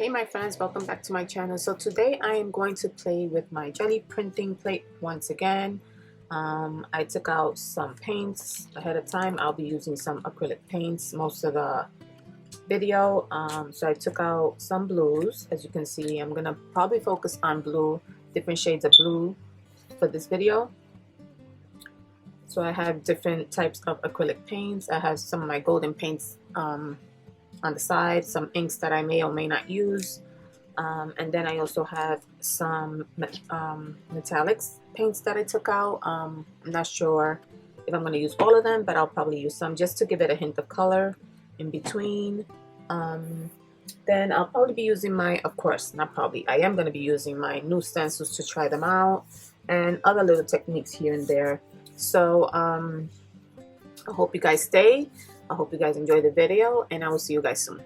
Hey my friends, welcome back to my channel. So today I am going to play with my Gelli printing plate once again. I took out some paints ahead of time. I'll be using some acrylic paints most of the video. So I took out some blues. As you can see, I'm gonna probably focus on blue, different shades of blue for this video. So I have different types of acrylic paints. I have some of my golden paints on the side, some inks that I may or may not use. And then I also have some metallics paints that I took out. I'm not sure if I'm going to use all of them, but I'll probably use some just to give it a hint of color in between. Then I'll probably be using my, of course, not probably, I am going to be using my new stencils to try them out and other little techniques here and there. So I hope you guys stay. I hope you guys enjoy the video, and I will see you guys soon.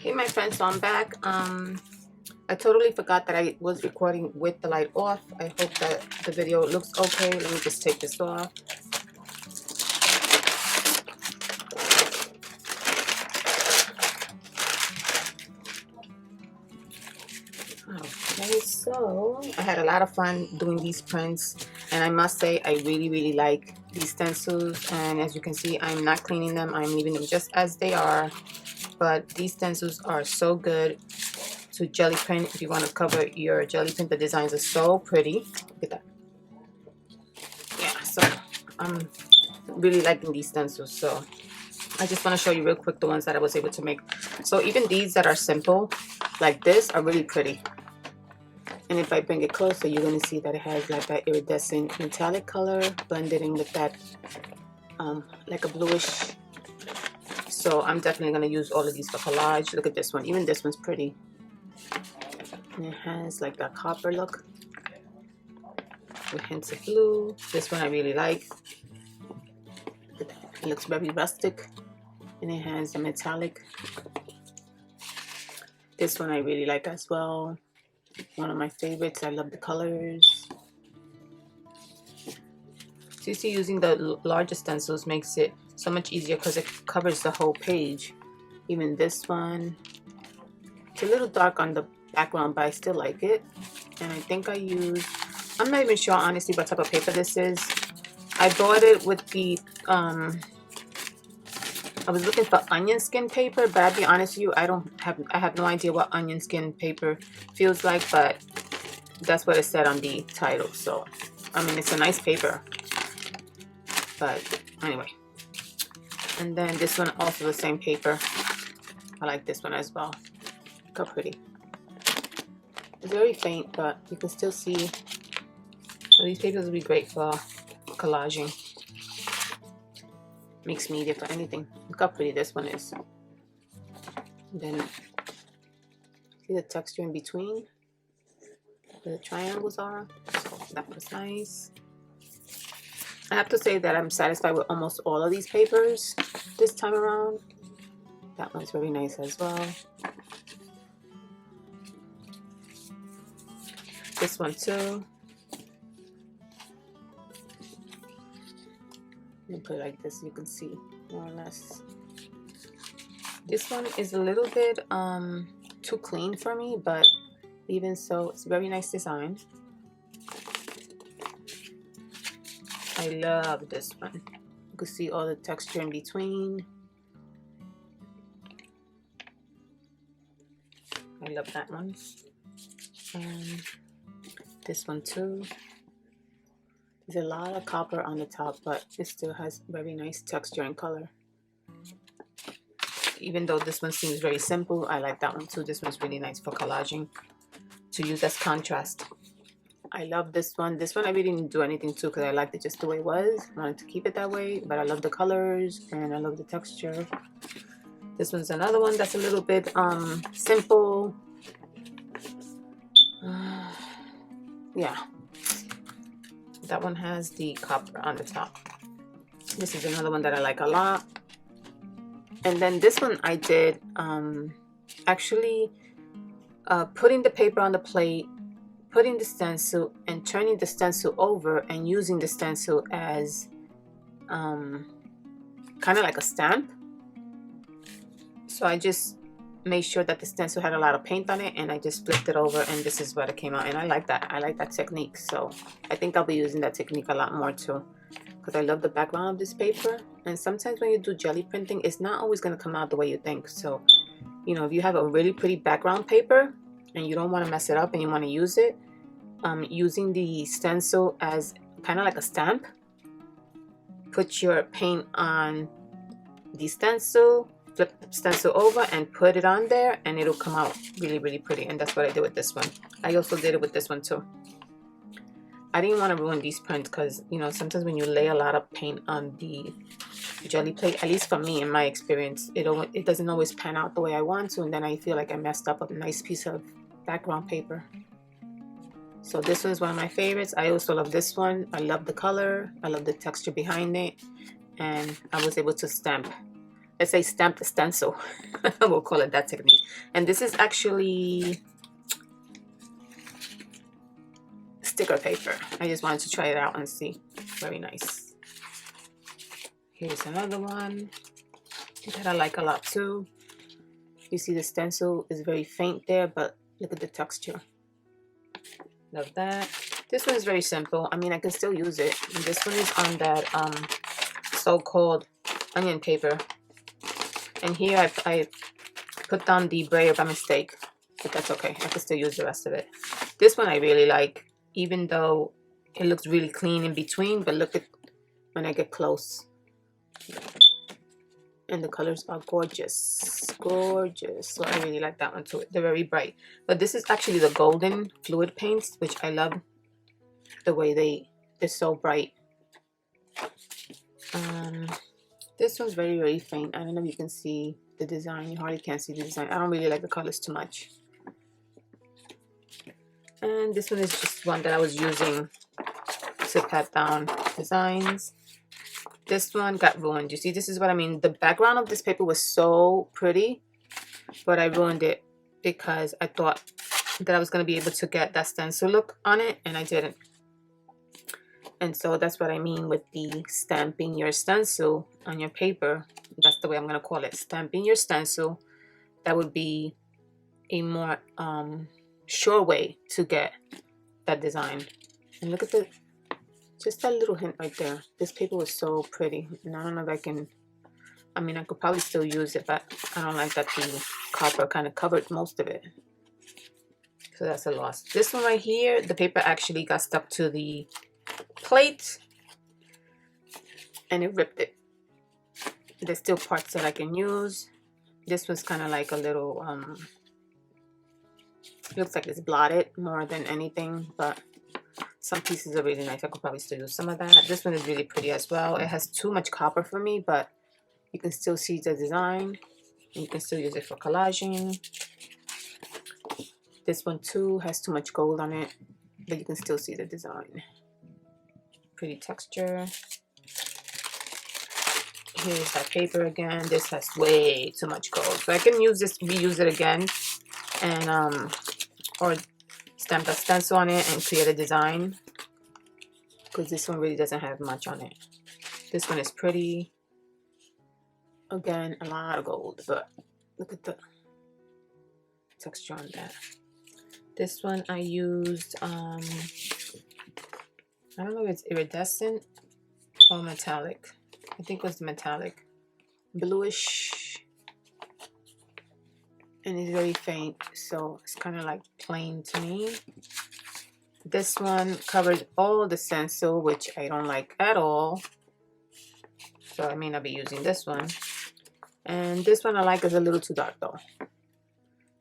Hey my friends, so I'm back. I totally forgot that I was recording with the light off. I hope that the video looks okay. Let me just take this off. Okay, so I had a lot of fun doing these prints, and I must say I really like these stencils. And as you can see, I'm not cleaning them. I'm leaving them just as they are. But these stencils are so good to jelly print if you want to cover your jelly print. The designs are so pretty. Look at that. Yeah, so I'm really liking these stencils. So I just want to show you real quick the ones that I was able to make. So even these that are simple like this are really pretty. And if I bring it closer, you're going to see that it has like that iridescent metallic color blended in with that like a bluish. So I'm definitely going to use all of these for collage. Look at this one. Even this one's pretty. And it has like that copper look with hints of blue. This one I really like. It looks very rustic. And it has a metallic. This one I really like as well. One of my favorites. I love the colors. So you see, using the larger stencils makes it so much easier because it covers the whole page. Even this one. It's a little dark on the background, but I still like it. And I think I use, I'm not even sure honestly what type of paper this is. I bought it with the I was looking for onion skin paper, but I'll be honest with you, I have no idea what onion skin paper feels like, but that's what it said on the title. So I mean, it's a nice paper, but anyway. And then this one also the same paper. I like this one as well. Look how pretty. It's very faint, but you can still see. So these papers will be great for collaging. Makes me easier for anything. Look how pretty this one is. And then see the texture in between where the triangles are. So that was nice. I have to say that I'm satisfied with almost all of these papers this time around. That one's very nice as well. This one too. Let me put it like this so you can see more or less. This one is a little bit too clean for me, but even so, it's a very nice design. I love this one. You can see all the texture in between. I love that one. And this one too. There's a lot of copper on the top, but it still has very nice texture and color. Even though this one seems very simple, I like that one too. This one's really nice for collaging to use as contrast. I love this one. This one I really didn't do anything to because I liked it just the way it was. I wanted to keep it that way, but I love the colors and I love the texture. This one's another one that's a little bit simple. Yeah. That one has the copper on the top. This is another one that I like a lot. And then this one I did actually putting the paper on the plate, putting the stencil and turning the stencil over and using the stencil as kind of like a stamp. So I just made sure that the stencil had a lot of paint on it and I just flipped it over and this is what it came out. And I like that. I like that technique. So I think I'll be using that technique a lot more too because I love the background of this paper. And sometimes when you do jelly printing, it's not always going to come out the way you think. So, you know, if you have a really pretty background paper and you don't want to mess it up and you want to use it, using the stencil as kind of like a stamp, put your paint on the stencil, flip the stencil over and put it on there and it'll come out really pretty. And that's what I did with this one. I also did it with this one too. I didn't want to ruin these prints because, you know, sometimes when you lay a lot of paint on the jelly plate, at least for me in my experience, it doesn't always pan out the way I want to, and then I feel like I messed up a nice piece of background paper. So this one is one of my favorites. I also love this one. I love the color. I love the texture behind it. And I was able to stamp It's a stamped stencil. We'll call it that technique. And this is actually sticker paper. I just wanted to try it out and see. Very nice. Here's another one that I like a lot too. You see the stencil is very faint there, but look at the texture. Love that. This one is very simple. I mean, I can still use it. And this one is on that so-called onion paper. And here I put down the brayer by mistake, but that's okay. I can still use the rest of it. This one I really like, even though it looks really clean in between, but look at when I get close. And the colors are gorgeous. Gorgeous. So I really like that one too. They're very bright. But this is actually the golden fluid paints, which I love the way they're so bright. This one's very, very faint. I don't know if you can see the design. You hardly can see the design. I don't really like the colors too much. And this one is just one that I was using to pat down designs. This one got ruined. You see, this is what I mean. The background of this paper was so pretty, but I ruined it because I thought that I was going to be able to get that stencil look on it, and I didn't. And so that's what I mean with the stamping your stencil on your paper. That's the way I'm going to call it. Stamping your stencil. That would be a more sure way to get that design. And look at the, just that little hint right there. This paper was so pretty. And I don't know if I can, I mean, I could probably still use it, but I don't like that the copper kind of covered most of it. So that's a loss. This one right here, the paper actually got stuck to the plate and it ripped it. There's still parts that I can use. This was kind of like a little looks like it's blotted more than anything, but some pieces are really nice. I could probably still use some of that. This one is really pretty as well. It has too much copper for me, but you can still see the design. You can still use it for collaging. This one too has too much gold on it, but you can still see the design. Pretty texture. Here's that paper again. This has way too much gold, so I can use this, reuse it again, and or stamp a stencil on it and create a design, because this one really doesn't have much on it. This one is pretty. Again, a lot of gold, but look at the texture on that. This one I used I don't know if it's iridescent or metallic. I think it was the metallic. Bluish. And it's very faint, so it's kind of like plain to me. This one covered all the stencil, which I don't like at all. So I may not be using this one. And this one I like is a little too dark though.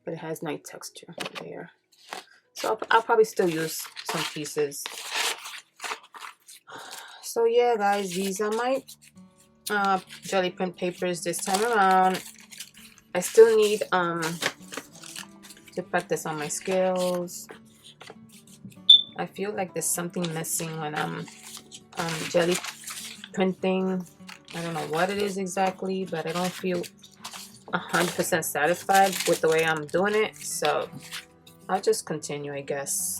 But it has nice texture there. So I'll probably still use some pieces. So yeah, guys, these are my jelly print papers this time around. I still need to practice on my skills. I feel like there's something missing when I'm jelly printing. I don't know what it is exactly, but I don't feel 100% satisfied with the way I'm doing it. So I'll just continue, I guess.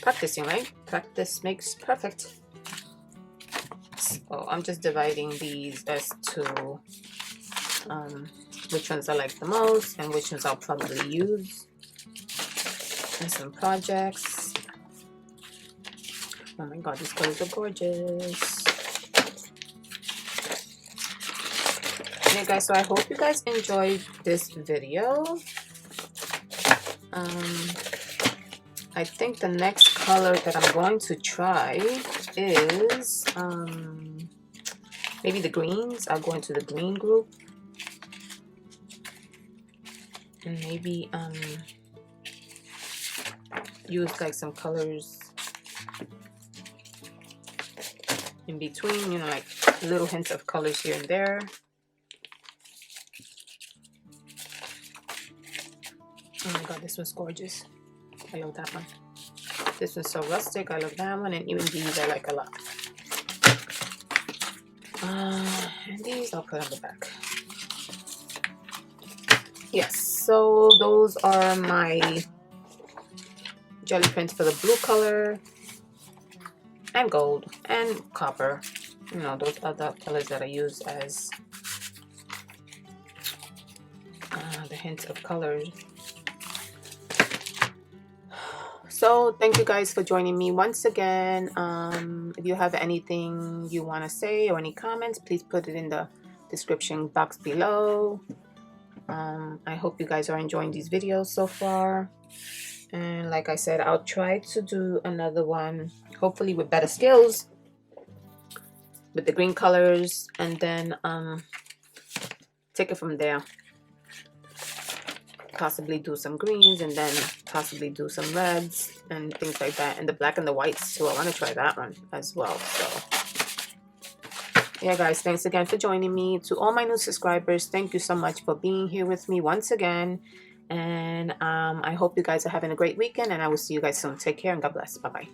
Practicing, right? Practice makes perfect. So I'm just dividing these as to which ones I like the most and which ones I'll probably use in some projects. Oh my god, these colors are gorgeous. Okay guys, so I hope you guys enjoyed this video. I think the next color that I'm going to try is maybe the greens. I'll go into the green group. And maybe use like some colors in between, you know, like little hints of colors here and there. Oh my god, this one's gorgeous. I love that one. This one's so rustic. I love that one. And even these I like a lot. And these these I'll put on the back. Yes, so those are my jelly prints for the blue color and gold and copper. You know, those other colors that I use as the hint of colors. So thank you guys for joining me once again. If you have anything you want to say or any comments, please put it in the description box below. I hope you guys are enjoying these videos so far, and like I said, I'll try to do another one, hopefully with better skills with the green colors, and then take it from there. Possibly do some greens and then possibly do some reds and things like that, and the black and the whites too. I want to try that one as well. So yeah guys, thanks again for joining me. To all my new subscribers, thank you so much for being here with me once again, and I hope you guys are having a great weekend, and I will see you guys soon. Take care and God bless. Bye bye.